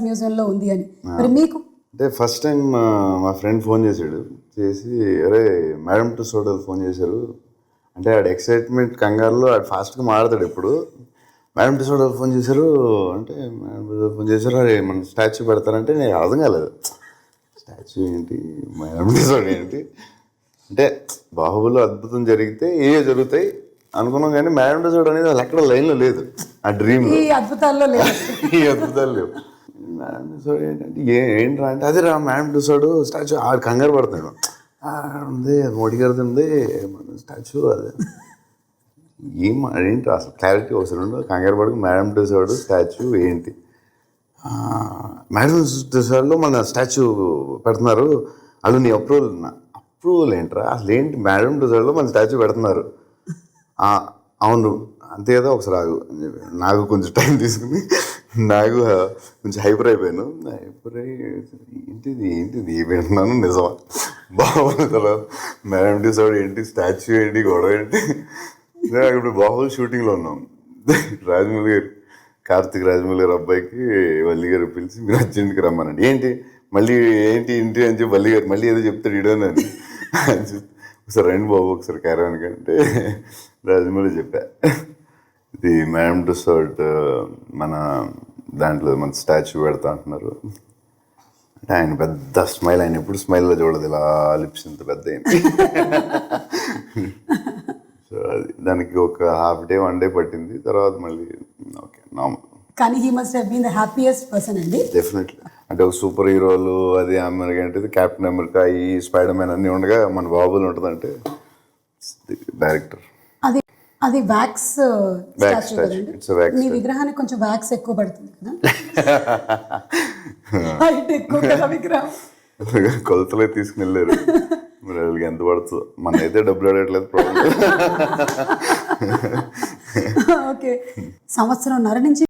మ్యూజియంలో ఉంది అని. మరి మీకు అంటే ఫస్ట్ టైం మా ఫ్రెండ్ ఫోన్ చేశాడు, చేసి అరే మేడం టు సోడల్ ఫోన్ చేశారు అంటే ఆడు ఎక్సైట్మెంట్ కంగారులో ఆడు ఫాస్ట్గా మాట్లాడతాడు. ఎప్పుడు మేడం టు సోడల్ ఫోన్ చేశారు అంటే మేడం టు సోడల్ ఫోన్ చేశారు, అరే మన స్టాచ్యూ పెడతారంటే నేను అర్థం కాలేదు. స్టాచ్యూ ఏంటి, మేడం టు సోడల్ ఏంటి అంటే బాహుబలిలో అద్భుతం జరిగితే ఏ జరుగుతాయి అనుకున్నాం, కానీ మేడం టు సోడల్ అనేది అది ఎక్కడ లైన్లో లేదు. ఆ డ్రీమ్ ఈ అద్భుతాల్లో లేదు. ఈ అద్భుతాలు లేవు. మేడం డిసోడ్ ఏంటంటే ఏంట్రా అంటే అదే రా మేడం డిసోడ్ స్టాచ్యూ ఆడు కంగారు పడుతున్నాడు. ఉంది మోడీ గారిది ఉంది స్టాచ్యూ, అదే ఏం ఏంటి అసలు క్లారిటీ అవసరం ఉండదు. కంగారు పడుకు మేడం డిసోడ్ స్టాచ్యూ ఏంటి, మేడం డిసోడ్లో మన స్టాచ్యూ పెడుతున్నారు, అది నీ అప్రూవల్ ఏంట్రా అసలు ఏంటి, మేడం డిసోడ్లో మన స్టాచ్యూ పెడుతున్నారు, అవును అంతే కదా ఒకసారి ఆగు అని చెప్పి నాకు కొంచెం టైం తీసుకుని నాకు కొంచెం హైపర్ అయిపోయాను. హైపర్ అయ్యి ఏంటిది వింటున్నాను నిజమా బాహుబలి తర్వాత మేడం డిసోడ్ ఏంటి, స్టాచ్యూ ఏంటి, గొడవ ఏంటి. ఇప్పుడు బాహుబలి షూటింగ్లో ఉన్నాం, రాజమౌళి గారు కార్తీక్ రాజమౌళి గారు అబ్బాయికి వల్లి గారు పిలిచి మీరు అర్జెంట్కి రమ్మనండి. ఏంటి మళ్ళీ ఏంటి అని చెప్పి వల్లి గారు మళ్ళీ ఏదో చెప్తాడు ఇడోనని ఒకసారి రండి బాబు ఒకసారి క్యారవాన్ కంటే రాజమౌళి చెప్పా, ఇది మేడం డిసోడ్ మన దాంట్లో మన స్టాచ్యూ పెడతా అంటున్నారు అంటే ఆయన పెద్ద స్మైల్, ఆయన ఎప్పుడు స్మైల్లో చూడదు, ఇలా లిప్స్ ఇంత పెద్ద అయింది. సో అది దానికి ఒక హాఫ్ డే 1 డే పట్టింది, తర్వాత మళ్ళీ ఓకే నార్మల్. కానీ he must have been the happiest person అండి. డెఫినెట్లీ అంటే ఒక సూపర్ హీరోలు అది అమెరికా అంటే కెప్టెన్ అమెరికా ఈ స్పైడర్ మ్యాన్ అన్నీ ఉండగా మన బాబులు ఉంటుందంటే డైరెక్టర్. అది వ్యాక్స్ స్టాచ్యూ కదండి. మీ విగ్రహానికి కొంచెం వ్యాక్స్ ఎక్కువ పడుతుంది కదా, హైట్ ఎక్కువ కదా విగ్రహం. కొలతలే తీసుకుని వెళ్ళారు, మరి వాళ్ళకి ఎంత పడుతుందో, మన అయితే డబ్బులు అడగట్లేదు ప్రాబ్లం. ఓకే, సంవత్సరంన్నర నుంచి